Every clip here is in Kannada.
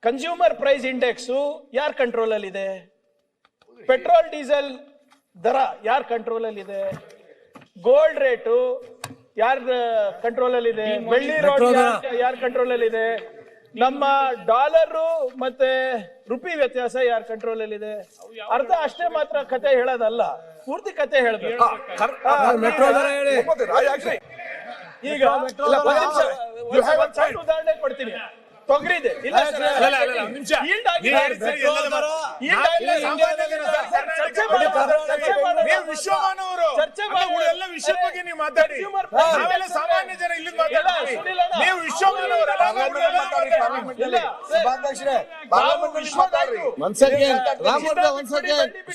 ಕನ್ಸ್ಯೂಮರ್ ಪ್ರೈಸ್ ಇಂಡೆಕ್ಸ್ ಯಾರ ಕಂಟ್ರೋಲ್ ಅಲ್ಲಿ ಇದೆ? ಪೆಟ್ರೋಲ್ ಡೀಸೆಲ್ ದರ ಯಾರ ಕಂಟ್ರೋಲ್ ಅಲ್ಲಿ ಇದೆ? ಗೋಲ್ಡ್ ರೇಟು ಯಾರ ಕಂಟ್ರೋಲ್ ಅಲ್ಲಿ ಇದೆ? ಬೆಳ್ಳಿ ರೇಟ್ ಯಾರ ಕಂಟ್ರೋಲ್ ಅಲ್ಲಿ ಇದೆ? ನಮ್ಮ ಡಾಲರ್ ಮತ್ತೆ ರುಪಿ ವ್ಯತ್ಯಾಸ ಯಾರ ಕಂಟ್ರೋಲ್ ಅಲ್ಲಿ ಇದೆ? ಅರ್ಧ ಅಷ್ಟೇ ಮಾತ್ರ ಕತೆ ಹೇಳೋದಲ್ಲ, ಪೂರ್ತಿ ಕತೆ ಹೇಳ್ಬೇಕು. ಈಗ ಉದಾಹರಣೆ ಕೊಡ್ತೀನಿ. ತೊಗರಿದೆ ಇಲ್ಲ ವಿಷಯ ಬಗ್ಗೆ ನೀವು ಮಾತಾಡಿ. ಸಾಮಾನ್ಯ ಜನ ಇಲ್ಲಿ ನೀವು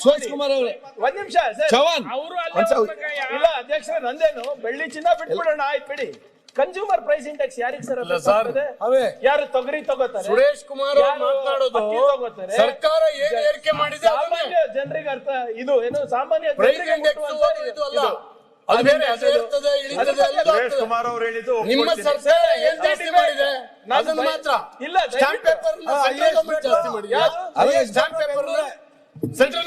ಸುರೇಶ್ ಕುಮಾರ್ ಅವರೇ ಒಂದ್ ನಿಮಿಷ ಇಲ್ಲ ಅಧ್ಯಕ್ಷರೇ, ನಂದೇನು ಬೆಳ್ಳಿ ಚಿನ್ನ ಬಿಟ್ಬಿಡೋಣ, ಆಯ್ತು ಬಿಡಿ. ಕನ್ಸ್ಯೂಮರ್ ಪ್ರೈಸ್ ಇಂಡೆಕ್ಸ್ ಯಾರಿಗೆ ಸರ್? ಯಾರು ತೊಗರಿ ತಗೋತಾರೆ? ಸುರೇಶ್ ಕುಮಾರ್ ಮಾತನಾಡೋದು ತಗೋತಾರೆ. ಸರ್ಕಾರ ಏನು ಏರಿಕೆ ಮಾಡಿದೆ ಸಾಮಾನ್ಯ ಜನರಿಗೆ ಅರ್ಥ ಇದು ಏನು? ಸಾಮಾನ್ಯ ಸುರೇಶ್ ಕುಮಾರ್ ಅವರು ಹೇಳಿದ್ದು ನಿಮ್ಮ ಸರ್ಕಾರ ಏನ್ ಜಾಸ್ತಿ ಮಾಡಿದೆ ಅದನ್ನು ಮಾತ್ರ ಇಲ್ಲ. ಸ್ಟಾಂಪ್ ಪೇಪರ್ ಜಾಸ್ತಿ ಮಾಡಿದೆ. ಸ್ಟಾಂಪ್ ಪೇಪರ್ ಸೆಂಟ್ರಲ್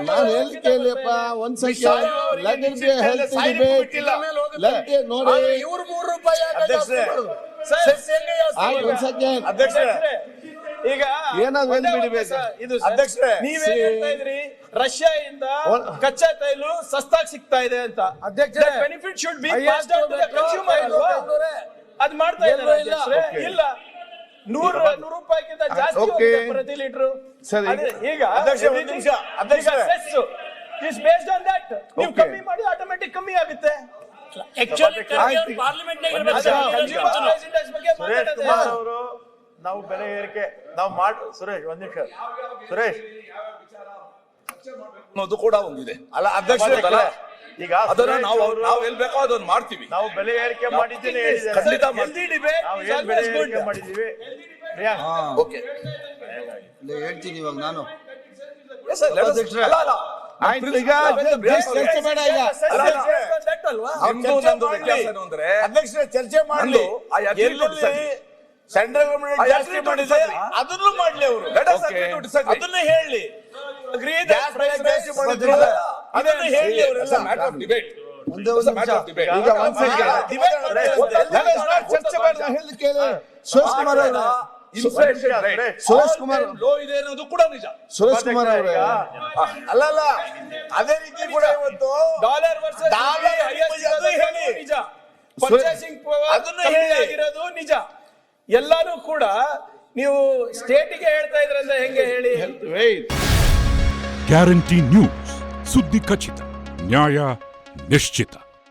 ನಾನು ಎಲ್ಲಿ ಕೇಳಿಯಪ್ಪ ಒಂದ್ ಸೆಕೆಂಡ್ ನೋಡಿ ಇವ್ರು ₹3 ಅಧ್ಯಕ್ಷರೇ ಈಗ ಏನಾದ್ರು ಇದು ನೀವೇ ಹೇಳ್ತಾ ಇದ್ರಿ ರಷ್ಯಾ ಇಂದ ಕಚ್ಚಾ ತೈಲ ಸಸ್ತಾಗಿ ಸಿಗ್ತಾ ಇದೆ ಅಂತ. Benefit should be passed on to the consumer ಅಲ್ವಾ? ಅದ್ ಮಾಡ್ತಾ ಇದ್ದಾರೆ ಇಲ್ಲ. 100 ರೂಪಾಯಿಗಿಂತ ಜಾಸ್ತಿ ಹೋಗಿದೆ ಪ್ರತಿ ಲೀಟರ್. ಈಗ ಇಸ್ ಬೇಸ್ಡ್ ಆನ್ ದಟ್. ನೀವು ಕಮ್ಮಿ ಮಾಡಿ ಆಟೋಮೆಟಿಕ್ ಕಮ್ಮಿ ಆಗುತ್ತೆ. ನಾವು ಬೆಲೆ ಏರಿಕೆ ನಾವು ಸುರೇಶ್ ಒಂದ್ ನಿಮಿಷ ಸುರೇಶ್ ಅನ್ನೋದು ಕೂಡ ಒಂದಿದೆ ಅಲ್ಲ ಅಧ್ಯಕ್ಷ. ಈಗ ಅದನ್ನ ನಾವು ಎಲ್ಲಿ ಬೇಕೋ ಅದನ್ನ ಮಾಡ್ತೀವಿ. ನಾವು ಬೆಲೆ ಏರಿಕೆ ಮಾಡಿದ್ದೀನಿ ಖಂಡಿತ ನಾವು ಏನ್ ಬೆಲೆ ಏರಿಕೆ ಮಾಡಿದೀವಿ ಓಕೆ ಹೇಳ್ತೀನಿ ಇವಾಗ ನಾನು. ಈಗ ಚರ್ಚೆ ಬೇಡ. ಈಗ ಅಂದ್ರೆ ಅಧ್ಯಕ್ಷರೇ ಚರ್ಚೆ ಮಾಡಿ ಸೆಂಟ್ರಲ್ ಗವರ್ಮೆಂಟ್ ಜಾಸ್ತಿ ಮಾಡಿದೆ ಅದನ್ನು ಮಾಡ್ಲಿ ಅವರು ಅದನ್ನ ಹೇಳಿ. ಜಾಸ್ತಿ ಮಾಡಿದ್ರು ಅದನ್ನ ಹೇಳಿ ಅವರೆಲ್ಲ. ಚರ್ಚೆ ಬೇಡ ಹೇಳಿ ಕೇಳಿ. ಸುರೇಶ್ ಕುಮಾರ್ ಅವರೇ ಸುರೇಶ್ ಕುಮಾರ್ ಲೋ ಇದೆ ಅನ್ನೋದು ಕೂಡ ನಿಜ. ಸುರೇಶ್ ಕುಮಾರ್ ಅವರೇ ಅಲ್ಲ ಅದೇ ರೀತಿ ಕೂಡ ಇವತ್ತು ಡಾಲರ್ ನಿಜ, ಪರ್ಚೇಸಿಂಗ್ ಅದನ್ನು ಹೇಳಿರೋದು ನಿಜ. ಎಲ್ಲಾನು ಕೂಡ ನೀವು ಸ್ಟೇಟಿಗೆ ಹೇಳ್ತಾ ಇದ್ರಂದ್ರೆ ಹೆಂಗೆ ಹೇಳಿ? ಗ್ಯಾರಂಟಿ ನ್ಯೂಸ್, ಸುದ್ದಿ ಖಚಿತ, ನ್ಯಾಯ ನಿಶ್ಚಿತ.